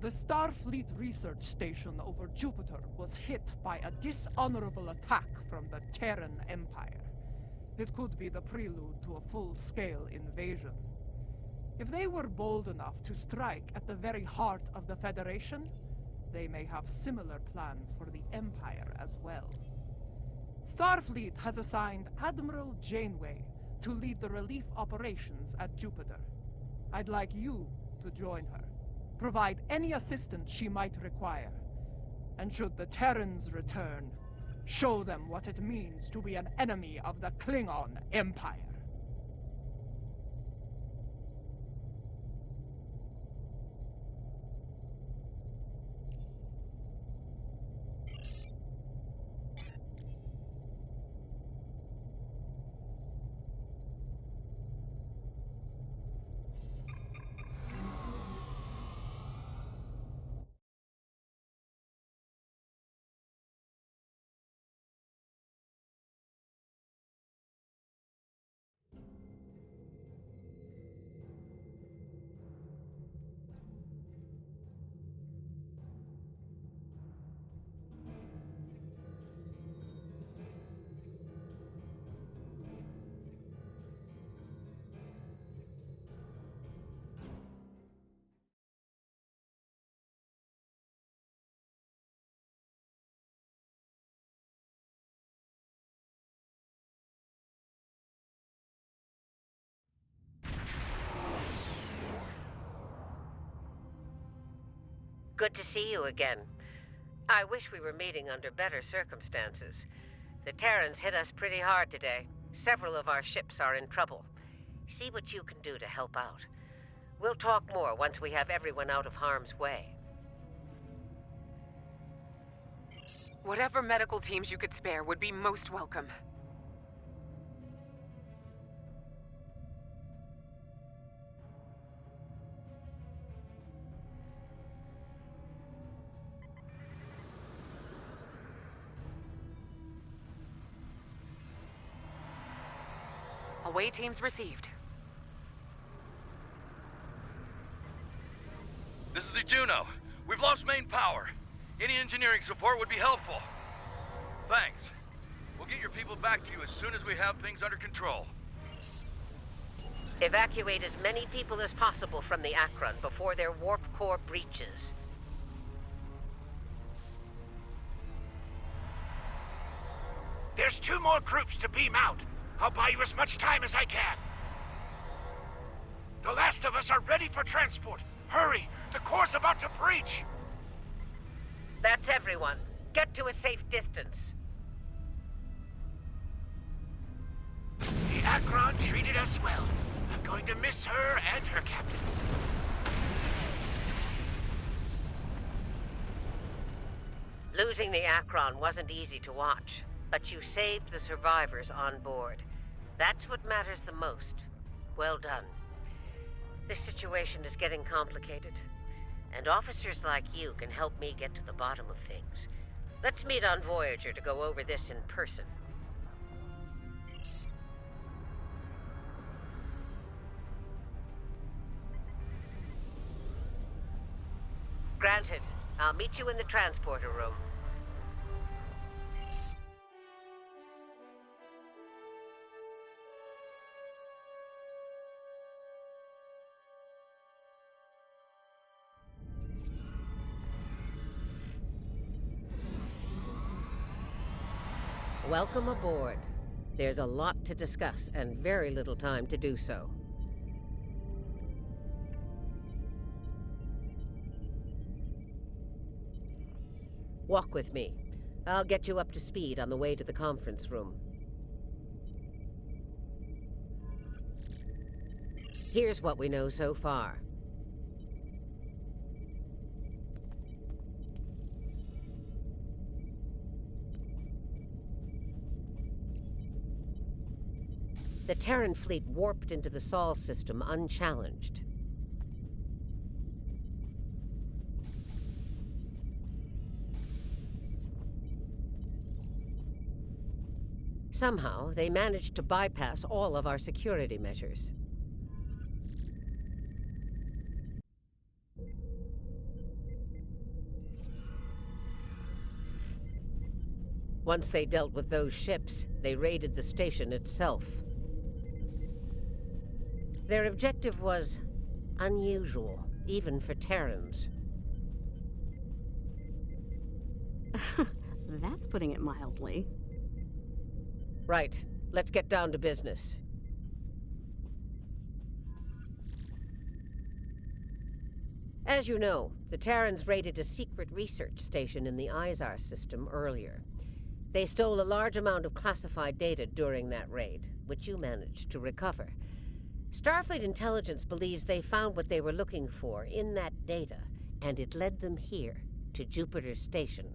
The Starfleet research station over Jupiter was hit by a dishonorable attack from the Terran Empire. It could be the prelude to a full-scale invasion. If they were bold enough to strike at the very heart of the Federation, they may have similar plans for the Empire as well. Starfleet has assigned Admiral Janeway to lead the relief operations at Jupiter. I'd like you to join her. Provide any assistance she might require. And should the Terrans return, show them what it means to be an enemy of the Klingon Empire. Good to see you again. I wish we were meeting under better circumstances. The Terrans hit us pretty hard today. Several of our ships are in trouble. See what you can do to help out. We'll talk more once we have everyone out of harm's way. Whatever medical teams you could spare would be most welcome. Away teams received. This is the Juno. We've lost main power. Any engineering support would be helpful. Thanks. We'll get your people back to you as soon as we have things under control. Evacuate as many people as possible from the Akron before their warp core breaches. There's 2 more groups to beam out. I'll buy you as much time as I can. The last of us are ready for transport. Hurry! The core's about to breach! That's everyone. Get to a safe distance. The Akron treated us well. I'm going to miss her and her captain. Losing the Akron wasn't easy to watch, but you saved the survivors on board. That's what matters the most. Well done. This situation is getting complicated, and officers like you can help me get to the bottom of things. Let's meet on Voyager to go over this in person. Granted. I'll meet you in the transporter room. Welcome aboard. There's a lot to discuss and very little time to do so. Walk with me. I'll get you up to speed on the way to the conference room. Here's what we know so far. The Terran fleet warped into the Sol system unchallenged. Somehow, they managed to bypass all of our security measures. Once they dealt with those ships, they raided the station itself. Their objective was unusual, even for Terrans. That's putting it mildly. Right. Let's get down to business. As you know, the Terrans raided a secret research station in the Izar system earlier. They stole a large amount of classified data during that raid, which you managed to recover. Starfleet intelligence believes they found what they were looking for in that data, and it led them here, to Jupiter Station.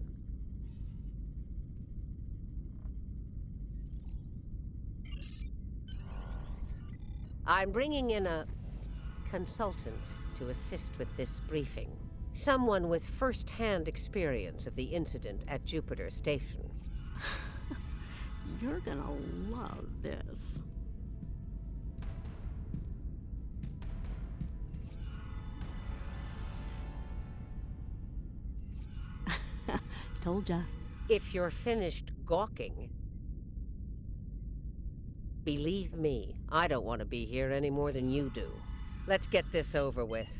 I'm bringing in a consultant to assist with this briefing. Someone with first-hand experience of the incident at Jupiter Station. You're gonna love this. Told ya. If you're finished gawking, believe me, I don't want to be here any more than you do. Let's get this over with.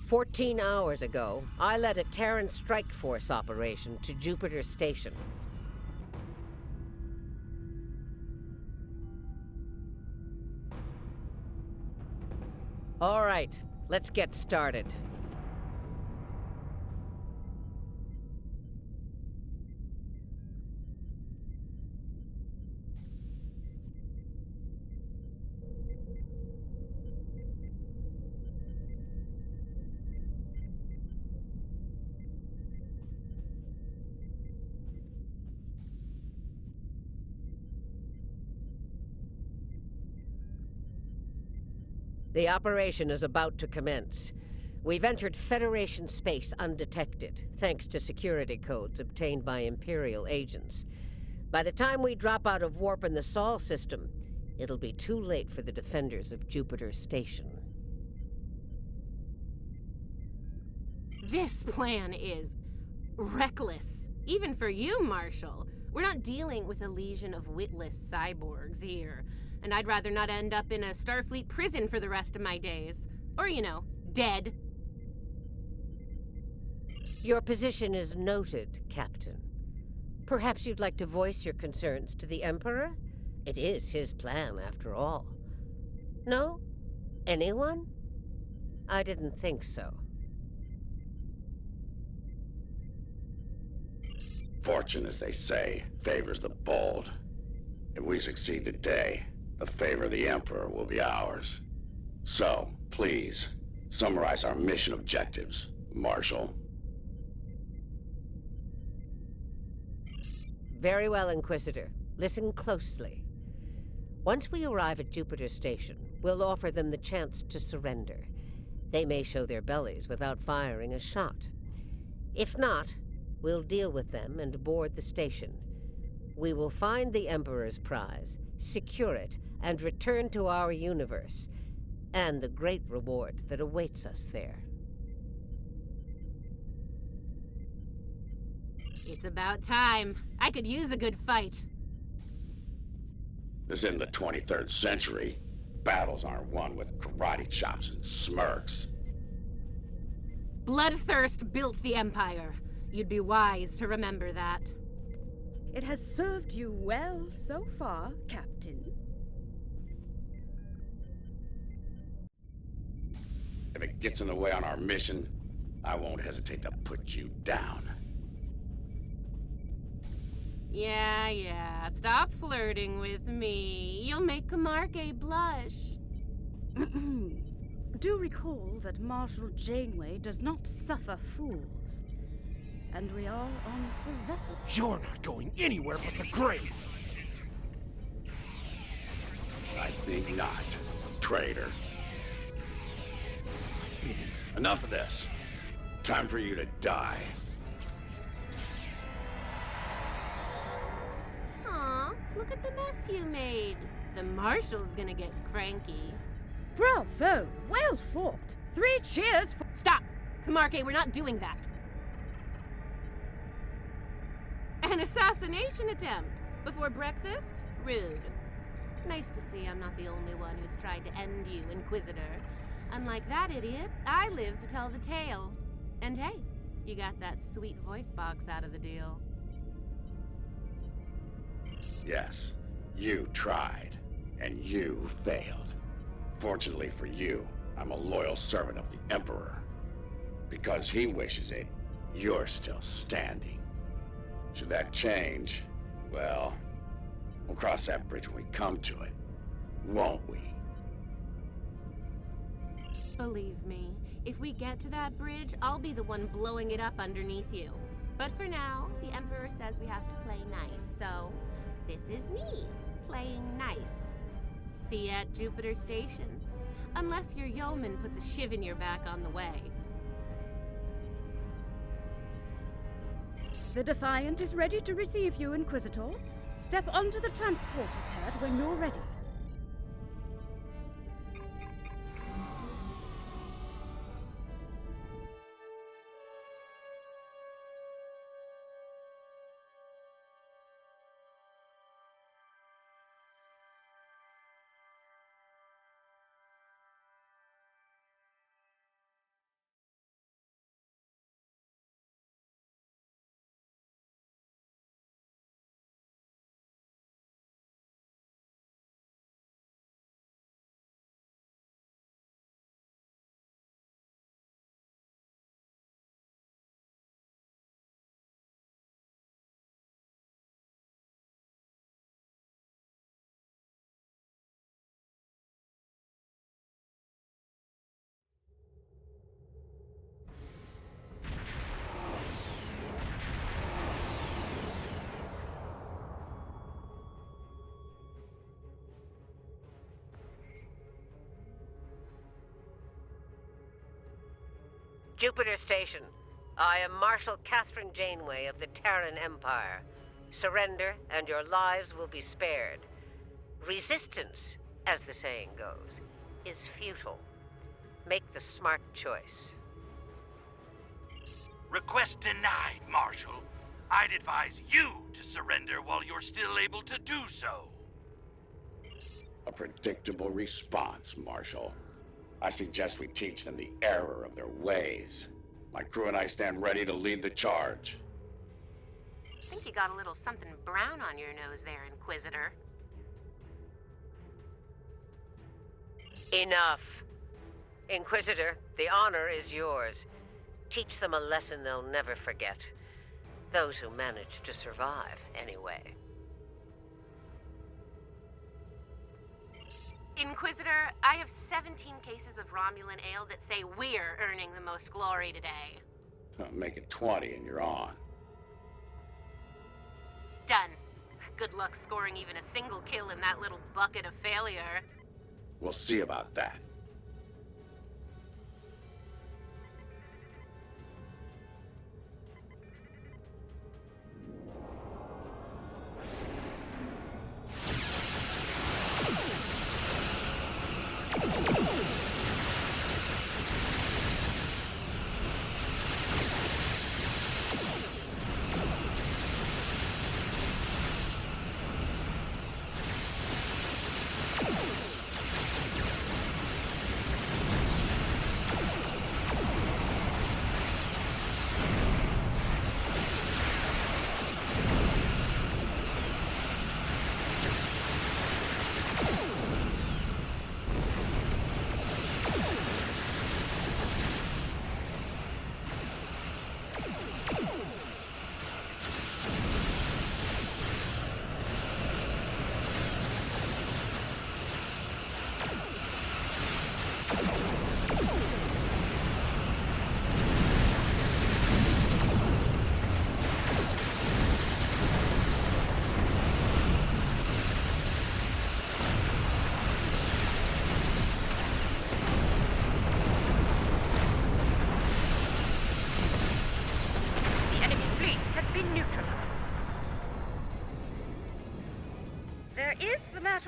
14 hours ago, I led a Terran strike force operation to Jupiter Station. All right, let's get started. The operation is about to commence. We've entered Federation space undetected, thanks to security codes obtained by Imperial agents. By the time we drop out of warp in the Sol system, it'll be too late for the defenders of Jupiter Station. This plan is reckless, even for you, Marshal. We're not dealing with a legion of witless cyborgs here. And I'd rather not end up in a Starfleet prison for the rest of my days. Or, dead. Your position is noted, Captain. Perhaps you'd like to voice your concerns to the Emperor? It is his plan, after all. No? Anyone? I didn't think so. Fortune, as they say, favors the bold. If we succeed today, the favor of the Emperor will be ours. So, please, summarize our mission objectives, Marshal. Very well, Inquisitor. Listen closely. Once we arrive at Jupiter Station, we'll offer them the chance to surrender. They may show their bellies without firing a shot. If not, we'll deal with them and board the station. We will find the Emperor's prize, secure it, and return to our universe, and the great reward that awaits us there. It's about time. I could use a good fight. This isn't the 23rd century. Battles aren't won with karate chops and smirks. Bloodthirst built the Empire. You'd be wise to remember that. It has served you well so far, Captain. If it gets in the way on our mission, I won't hesitate to put you down. Yeah. Stop flirting with me. You'll make Camargue blush. Do recall that Marshal Janeway does not suffer fools. And we are on her vessel. You're not going anywhere but the grave. I think not, traitor. Enough of this. Time for you to die. Aw, look at the mess you made. The Marshal's gonna get cranky. Bravo! Well fought! 3 cheers for— Stop! Camargue, we're not doing that. An assassination attempt? Before breakfast? Rude. Nice to see I'm not the only one who's tried to end you, Inquisitor. Unlike that idiot, I live to tell the tale. And hey, you got that sweet voice box out of the deal. Yes, you tried, and you failed. Fortunately for you, I'm a loyal servant of the Emperor. Because he wishes it, you're still standing. Should that change, well, we'll cross that bridge when we come to it, won't we? Believe me, if we get to that bridge, I'll be the one blowing it up underneath you. But for now, the Emperor says we have to play nice, so this is me, playing nice. See you at Jupiter Station. Unless your yeoman puts a shiv in your back on the way. The Defiant is ready to receive you, Inquisitor. Step onto the transporter pad when you're ready. Jupiter Station. I am Marshal Catherine Janeway of the Terran Empire. Surrender, and your lives will be spared. Resistance, as the saying goes, is futile. Make the smart choice. Request denied, Marshal. I'd advise you to surrender while you're still able to do so. A predictable response, Marshal. I suggest we teach them the error of their ways. My crew and I stand ready to lead the charge. I think you got a little something brown on your nose there, Inquisitor. Enough. Inquisitor, the honor is yours. Teach them a lesson they'll never forget. Those who manage to survive, anyway. Inquisitor, I have 17 cases of Romulan ale that say we're earning the most glory today. Make it 20 and you're on. Done. Good luck scoring even a single kill in that little bucket of failure. We'll see about that.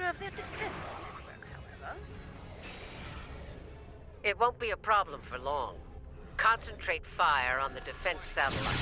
Of their defense network, however. It won't be a problem for long. Concentrate fire on the defense satellite.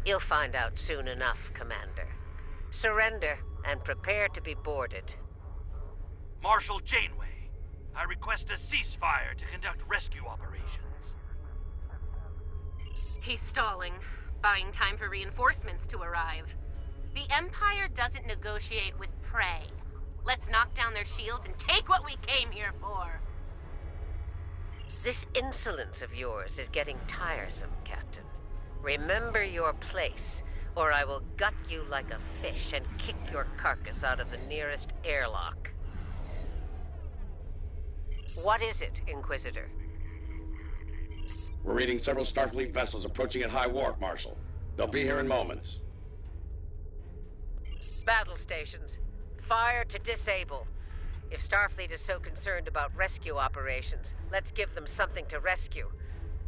You'll find out soon enough, Commander. Surrender and prepare to be boarded. Marshal Janeway, I request a ceasefire to conduct rescue operations. He's stalling, buying time for reinforcements to arrive. The Empire doesn't negotiate with prey. Let's knock down their shields and take what we came here for. This insolence of yours is getting tiresome, Captain. Remember your place, or I will gut you like a fish and kick your carcass out of the nearest airlock. What is it, Inquisitor? We're reading several Starfleet vessels approaching at high warp, Marshal. They'll be here in moments. Battle stations. Fire to disable. If Starfleet is so concerned about rescue operations, let's give them something to rescue.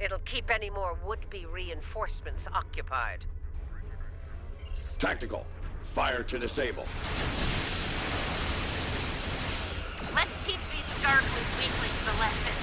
It'll keep any more would-be reinforcements occupied. Tactical. Fire to disable. Let's teach these Starfleet weaklings a lesson.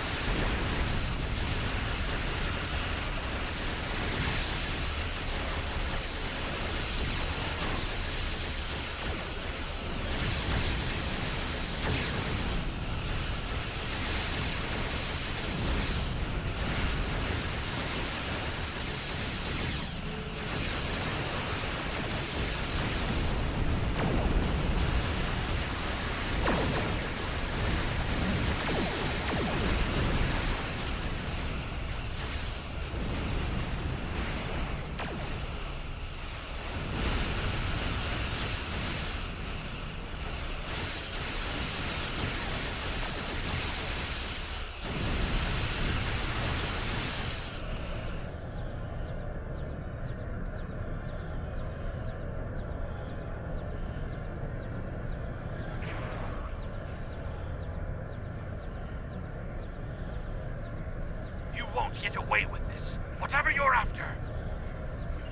You won't get away with this, whatever you're after.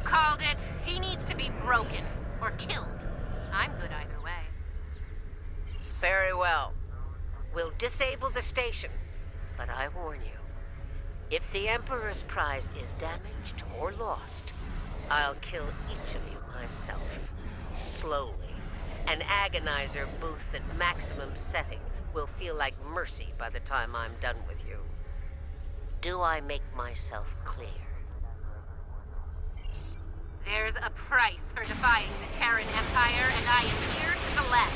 Called it. He needs to be broken. Or killed. I'm good either way. Very well. We'll disable the station, but I warn you, if the Emperor's prize is damaged or lost, I'll kill each of you myself. Slowly. An agonizer booth at maximum setting will feel like mercy by the time I'm done with you. Do I make myself clear? There's a price for defying the Terran Empire, and I am here to the left.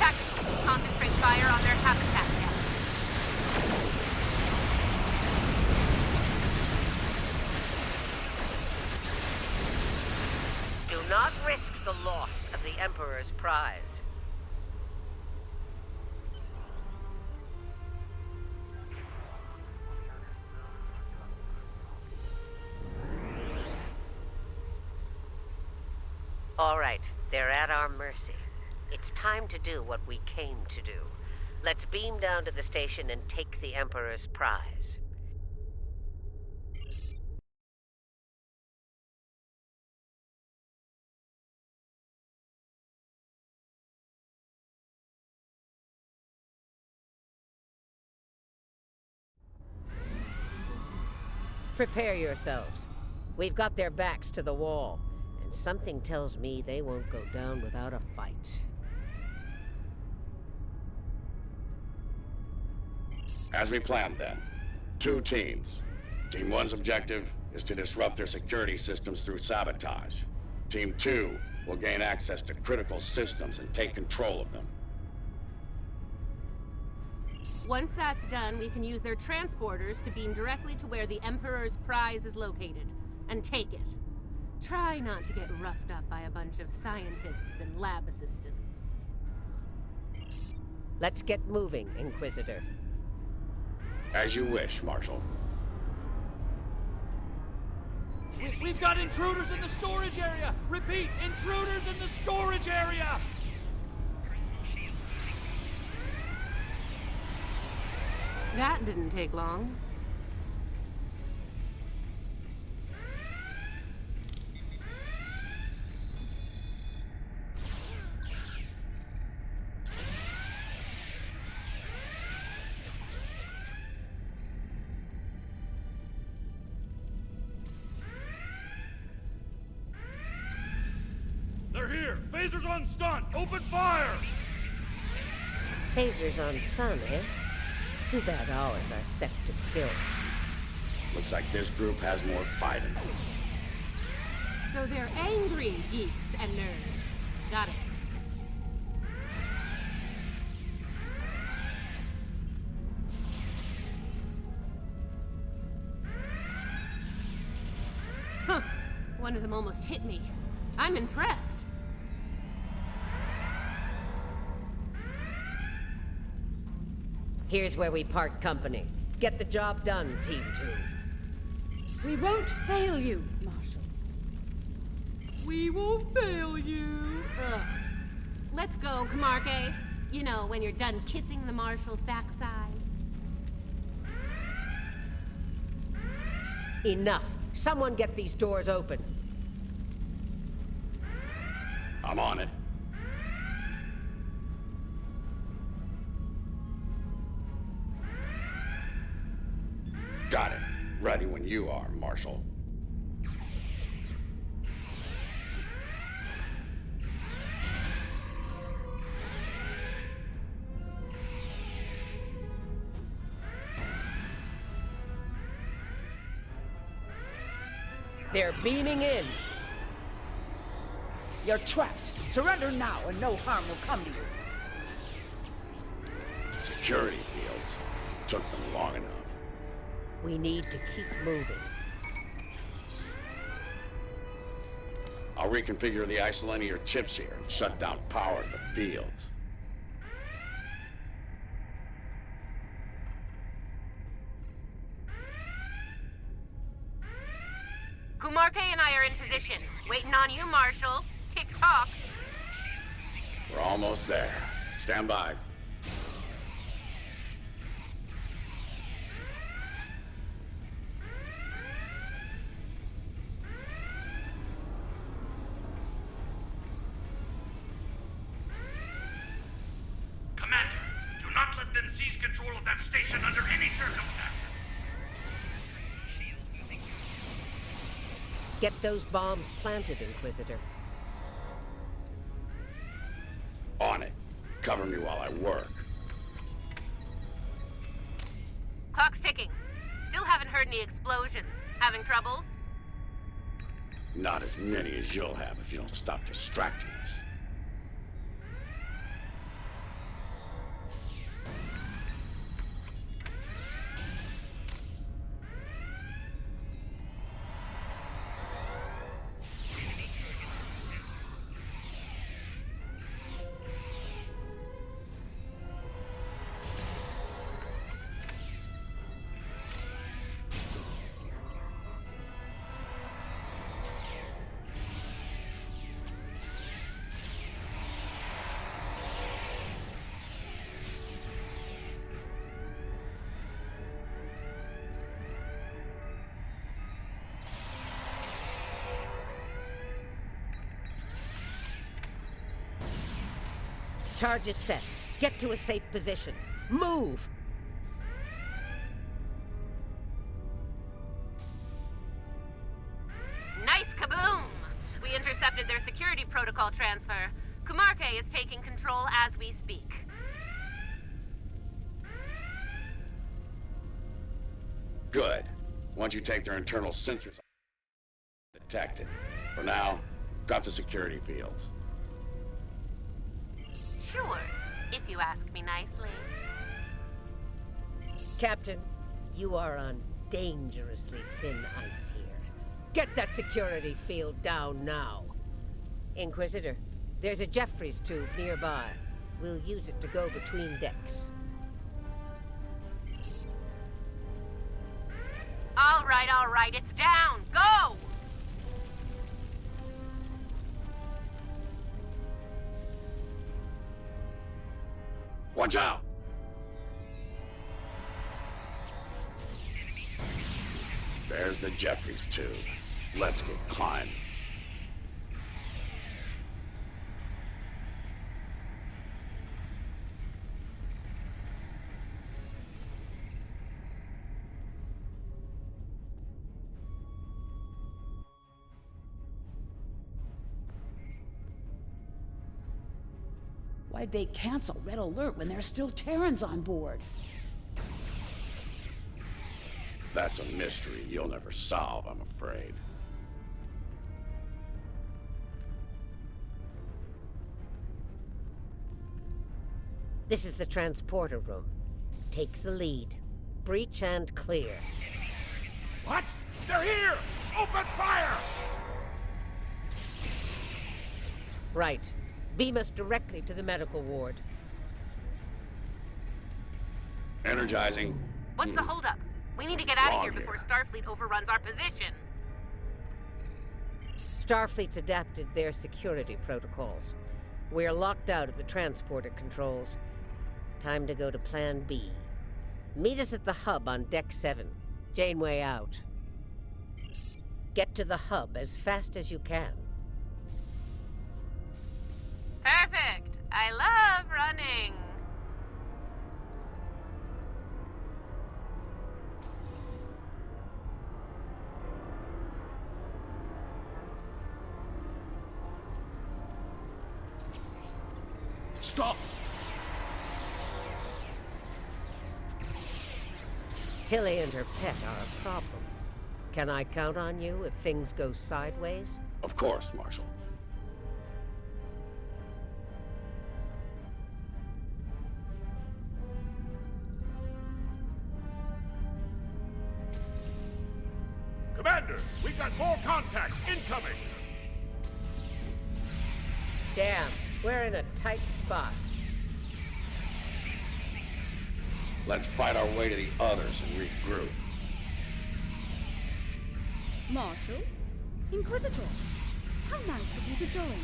Tactical, concentrate fire on their habitat now. Do not risk the loss of the Emperor's prize. All right, they're at our mercy. It's time to do what we came to do. Let's beam down to the station and take the Emperor's prize. Prepare yourselves. We've got their backs to the wall. Something tells me they won't go down without a fight. As we planned then, 2 teams. Team 1's objective is to disrupt their security systems through sabotage. Team 2 will gain access to critical systems and take control of them. Once that's done, we can use their transporters to beam directly to where the Emperor's prize is located, and take it. Try not to get roughed up by a bunch of scientists and lab assistants. Let's get moving, Inquisitor. As you wish, Marshal. We've got intruders in the storage area! Repeat, intruders in the storage area! That didn't take long. Phasers on stun! Open fire! Phasers on stun, eh? Too bad ours are set to kill. Looks like this group has more fight in them. So they're angry geeks and nerds. Got it. Huh. One of them almost hit me. I'm impressed. Here's where we part company. Get the job done, Team 2. We won't fail you, Marshal. We won't fail you. Ugh. Let's go, Camarque. You know, when you're done kissing the Marshal's backside. Enough. Someone get these doors open. I'm on it. Got it. Ready when you are, Marshal. They're beaming in. You're trapped. Surrender now and no harm will come to you. Security fields. Took them long enough. We need to keep moving. I'll reconfigure the isolinear chips here and shut down power to the fields. Camarque and I are in position. Waiting on you, Marshal. Tick-tock. We're almost there. Stand by. Commander, do not let them seize control of that station under any circumstances. Get those bombs planted, Inquisitor. On it. Cover me while I work. Clock's ticking. Still haven't heard any explosions. Having troubles? Not as many as you'll have if you don't stop distracting us. Charge is set. Get to a safe position. Move! Nice kaboom! We intercepted their security protocol transfer. Camarque is taking control as we speak. Good. Once you take their internal sensors, detected. For now, drop the security fields. Sure, if you ask me nicely. Captain, you are on dangerously thin ice here. Get that security field down now. Inquisitor, there's a Jeffries tube nearby. We'll use it to go between decks. All right, it's down. Go! Watch out! There's the Jeffries tube. Let's get climbing. Why'd they cancel Red Alert when there's still Terrans on board? That's a mystery you'll never solve, I'm afraid. This is the transporter room. Take the lead. Breach and clear. What? They're here! Open fire! Right. Beam us directly to the medical ward. Energizing. What's the holdup? We need to get out of here before Starfleet overruns our position. Starfleet's adapted their security protocols. We're locked out of the transporter controls. Time to go to Plan B. Meet us at the hub on Deck 7. Janeway out. Get to the hub as fast as you can. Perfect. I love running. Stop! Tilly and her pet are a problem. Can I count on you if things go sideways? Of course, Marshal. Commander, we've got more contacts incoming! Damn, we're in a tight spot. Let's fight our way to the others and regroup. Marshal? Inquisitor? How nice of you to join.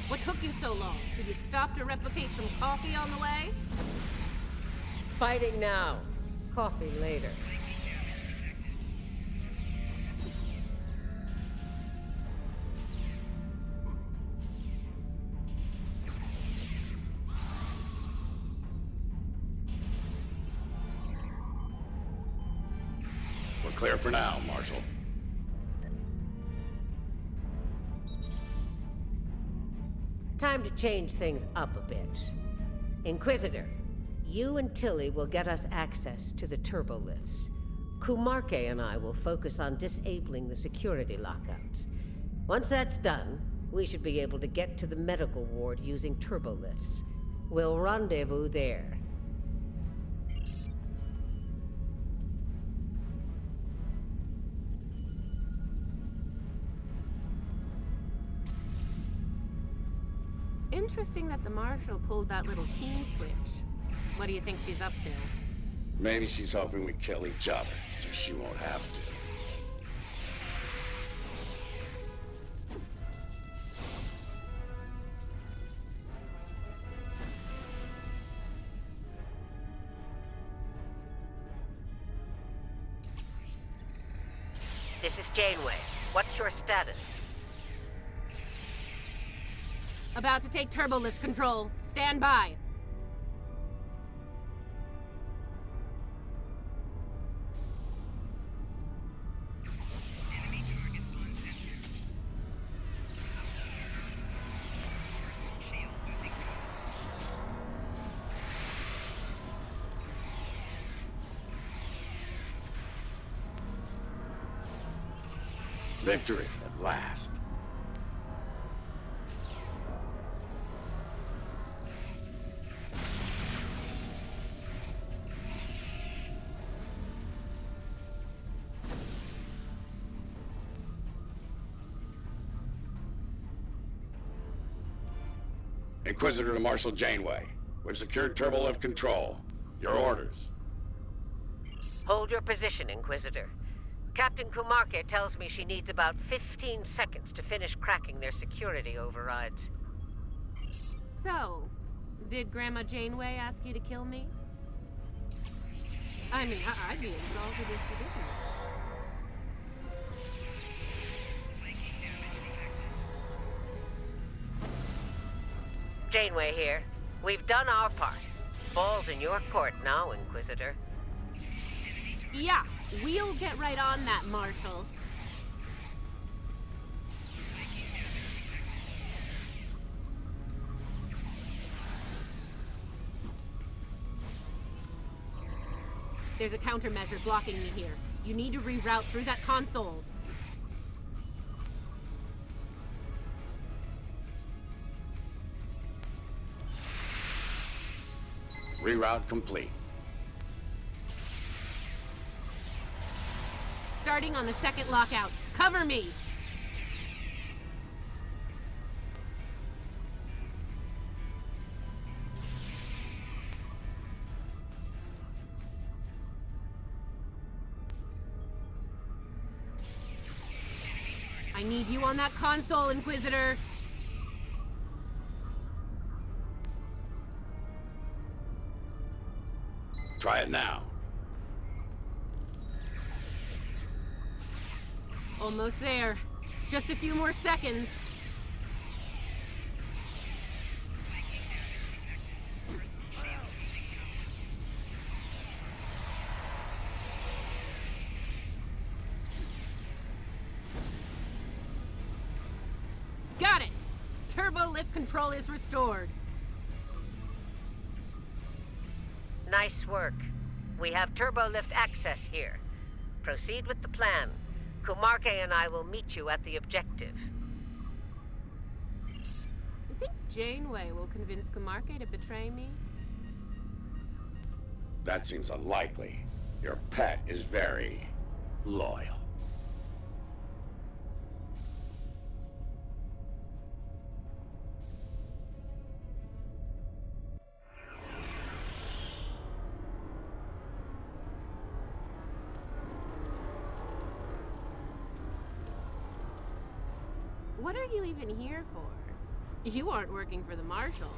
What took you so long? Did you stop to replicate some coffee on the way? Fighting now. Coffee later. We're clear for now, Marshal. Time to change things up a bit. Inquisitor, you and Tilly will get us access to the turbo lifts. Kumarke and I will focus on disabling the security lockouts. Once that's done, we should be able to get to the medical ward using turbo lifts. We'll rendezvous there. Interesting that the Marshal pulled that little team switch. What do you think she's up to? Maybe she's hoping we kill each other, so she won't have to. This is Janeway. What's your status? About to take turbolift control. Stand by. Victory at last. Inquisitor to Marshal Janeway. We've secured turbolift control. Your orders. Hold your position, Inquisitor. Captain Kumarke tells me she needs about 15 seconds to finish cracking their security overrides. So, did Grandma Janeway ask you to kill me? I mean, I'd be insulted if she didn't. Janeway here. We've done our part. Ball's in your court now, Inquisitor. Yeah, we'll get right on that, Marshal. there's a countermeasure blocking me here. You need to reroute through that console. Reroute complete. Starting on the second lockout. Cover me! I need you on that console, Inquisitor! Try it now. Almost there. Just a few more seconds. Got it! Turbo lift control is restored. Nice work. We have turbo lift access here. Proceed with the plan. Kumarke and I will meet you at the objective. You think Janeway will convince Kumarke to betray me? That seems unlikely. Your pet is very loyal. What are you even here for? You aren't working for the Marshal.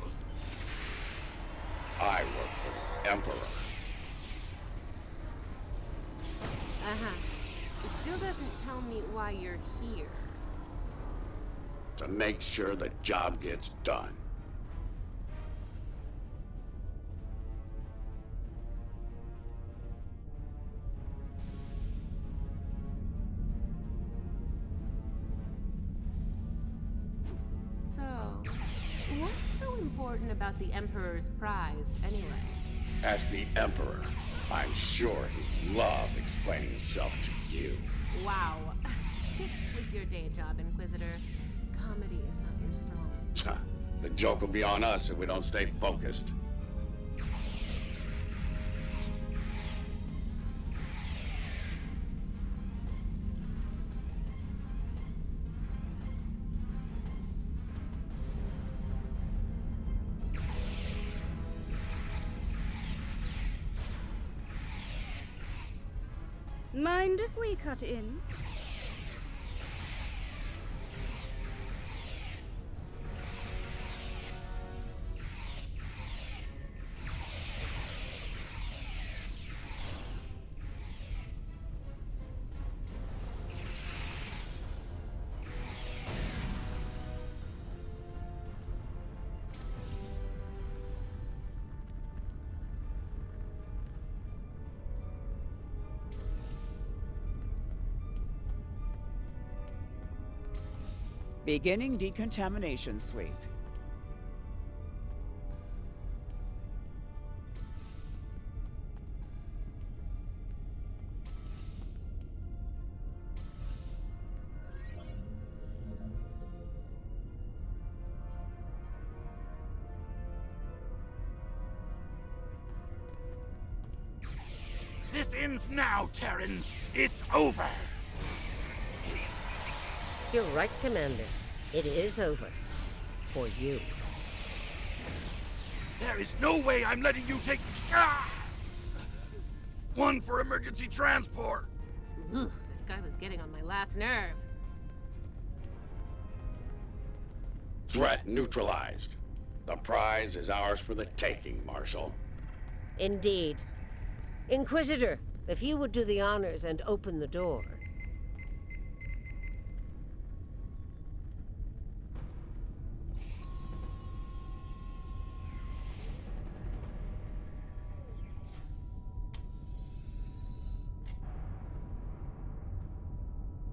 I work for the Emperor. It still doesn't tell me why you're here. To make sure the job gets done. So, what's so important about the Emperor's prize, anyway? Ask the Emperor. I'm sure he'd love explaining himself to you. Wow. Stick with your day job, Inquisitor. Comedy is not your strong. The joke will be on us if we don't stay focused. Mind if we cut in? Beginning decontamination sweep. This ends now, Terrans. It's over. You're right, Commander. It is over. For you. There is no way I'm letting you take... Ah! One for emergency transport. Oof, that guy was getting on my last nerve. Threat neutralized. The prize is ours for the taking, Marshal. Indeed. Inquisitor, if you would do the honors and open the door.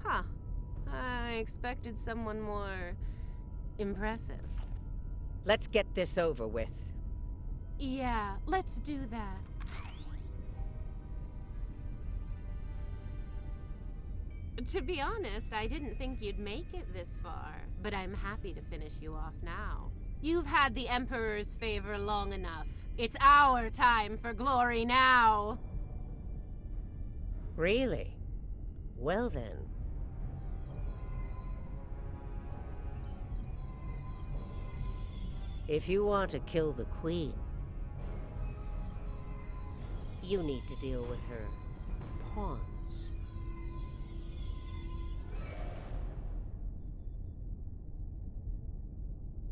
Huh. I expected someone more impressive. Let's get this over with. Yeah, let's do that. To be honest, I didn't think you'd make it this far, but I'm happy to finish you off now. You've had the Emperor's favor long enough. It's our time for glory now! Really? Well then. If you want to kill the Queen, you need to deal with her pawns.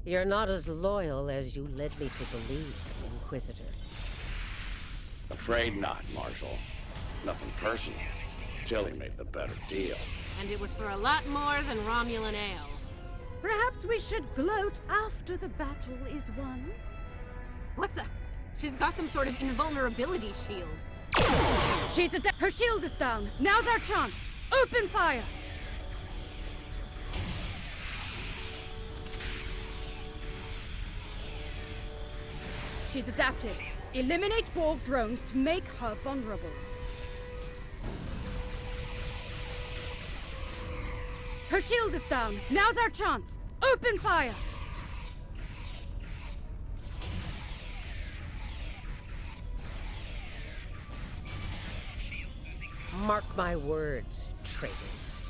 You're not as loyal as you led me to believe, Inquisitor. Afraid not, Marshal. Nothing personal. Tilly made the better deal. And it was for a lot more than Romulan ale. Perhaps we should gloat after the battle is won? What the? She's got some sort of invulnerability shield. Her shield is down. Now's our chance. Open fire! She's adapted. Eliminate Borg drones to make her vulnerable. Her shield is down. Now's our chance. Open fire! Mark my words, traitors.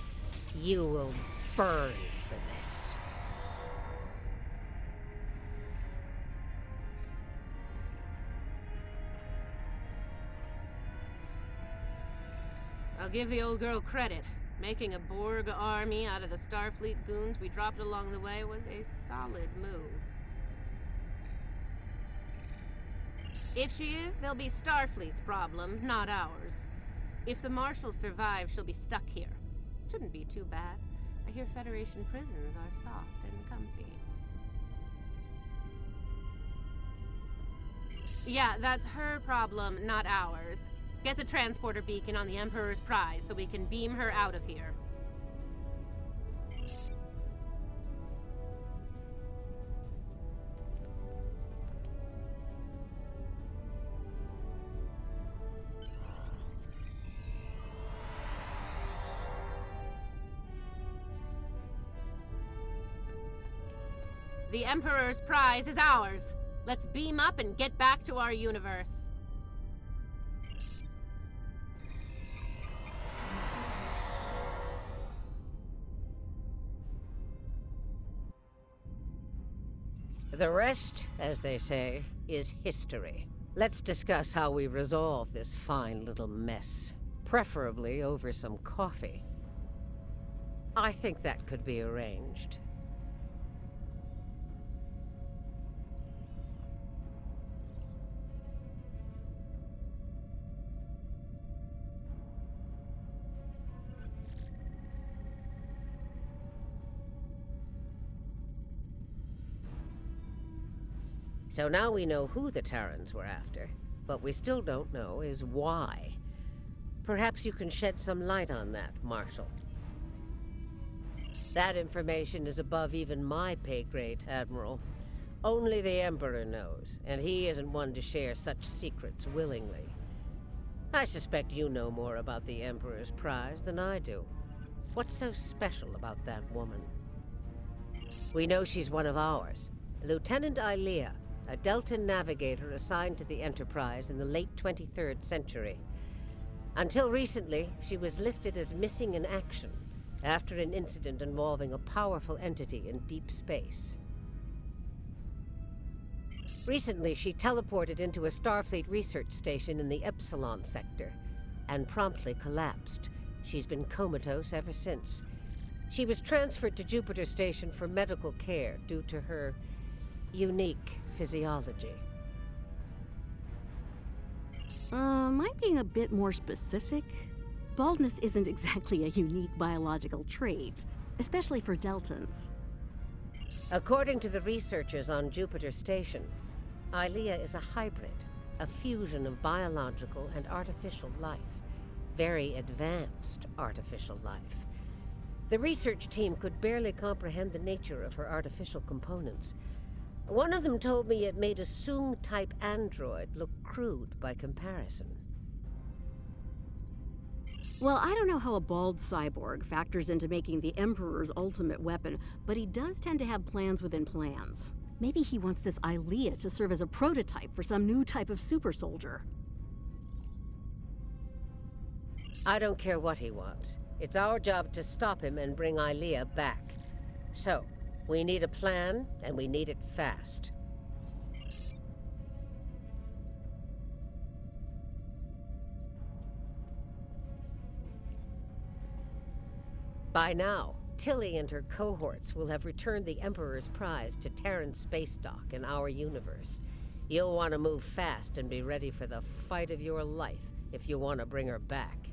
You will burn for this. I'll give the old girl credit. Making a Borg army out of the Starfleet goons we dropped along the way was a solid move. If she is, they'll be Starfleet's problem, not ours. If the Marshal survives, she'll be stuck here. Shouldn't be too bad. I hear Federation prisons are soft and comfy. Yeah, that's her problem, not ours. Get the transporter beacon on the Emperor's prize so we can beam her out of here. The Emperor's prize is ours. Let's beam up and get back to our universe. The rest, as they say, is history. Let's discuss how we resolve this fine little mess, preferably over some coffee. I think that could be arranged. So now we know who the Terrans were after, but we still don't know is why. Perhaps you can shed some light on that, Marshal. That information is above even my pay grade, Admiral. Only the Emperor knows, and he isn't one to share such secrets willingly. I suspect you know more about the Emperor's prize than I do. What's so special about that woman? We know she's one of ours, Lieutenant Ilea, a Deltan navigator assigned to the Enterprise in the late 23rd century. Until recently, she was listed as missing in action after an incident involving a powerful entity in deep space. Recently, she teleported into a Starfleet research station in the Epsilon sector and promptly collapsed. She's been comatose ever since. She was transferred to Jupiter Station for medical care due to her unique physiology. Am I being a bit more specific? Baldness isn't exactly a unique biological trait, especially for Deltans. According to the researchers on Jupiter Station, Ilea is a hybrid, a fusion of biological and artificial life. Very advanced artificial life. The research team could barely comprehend the nature of her artificial components. One of them told me it made a Soong-type android look crude by comparison. Well, I don't know how a bald cyborg factors into making the Emperor's ultimate weapon, but he does tend to have plans within plans. Maybe he wants this Ilea to serve as a prototype for some new type of super soldier. I don't care what he wants. It's our job to stop him and bring Ilea back. So, we need a plan, and we need it fast. By now, Tilly and her cohorts will have returned the Emperor's prize to Terran space dock in our universe. You'll want to move fast and be ready for the fight of your life if you want to bring her back.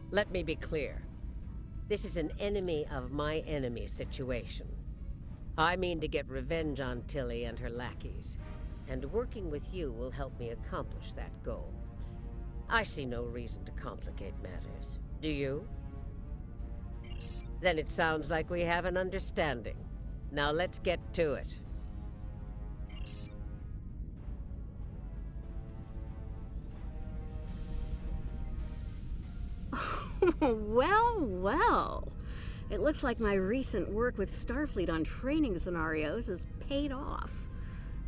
Let me be clear. This is an enemy of my enemy situation. I mean to get revenge on Tilly and her lackeys, and working with you will help me accomplish that goal. I see no reason to complicate matters. Do you? Then it sounds like we have an understanding. Now let's get to it. Well, well. It looks like my recent work with Starfleet on training scenarios has paid off.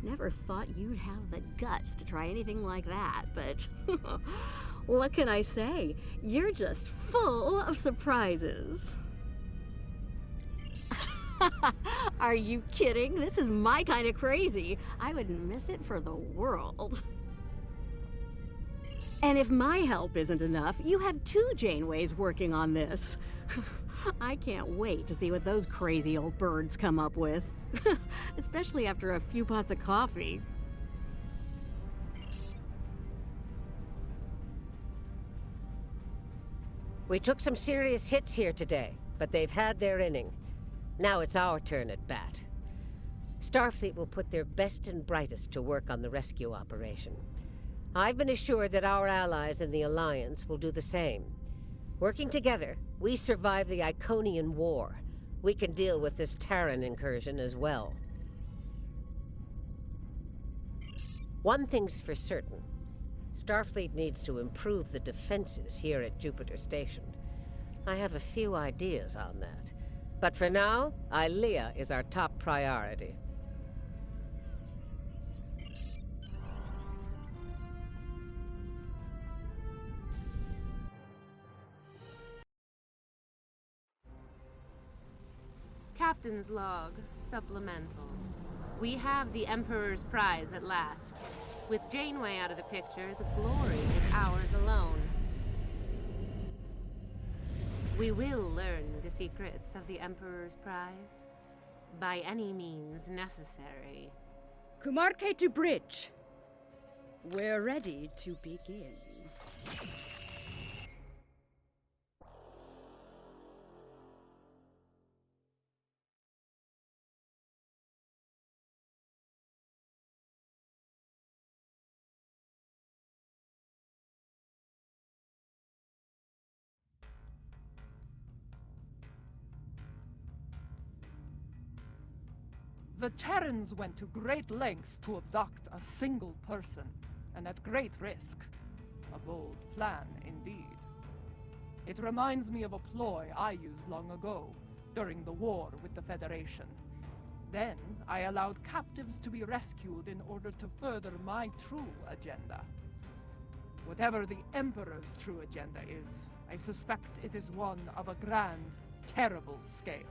Never thought you'd have the guts to try anything like that, but what can I say? You're just full of surprises. Are you kidding? This is my kind of crazy. I wouldn't miss it for the world. And if my help isn't enough, you have 2 Janeways working on this. I can't wait to see what those crazy old birds come up with. Especially after a few pots of coffee. We took some serious hits here today, but they've had their inning. Now it's our turn at bat. Starfleet will put their best and brightest to work on the rescue operation. I've been assured that our allies in the Alliance will do the same. Working together, we survive the Iconian War. We can deal with this Terran incursion as well. One thing's for certain. Starfleet needs to improve the defenses here at Jupiter Station. I have a few ideas on that. But for now, Ilea is our top priority. Captain's log, supplemental. We have the Emperor's prize at last. With Janeway out of the picture, the glory is ours alone. We will learn the secrets of the Emperor's prize by any means necessary. Kumarke to bridge. We're ready to begin. The Terrans went to great lengths to abduct a single person, and at great risk. A bold plan, indeed. It reminds me of a ploy I used long ago, during the war with the Federation. Then, I allowed captives to be rescued in order to further my true agenda. Whatever the Emperor's true agenda is, I suspect it is one of a grand, terrible scale.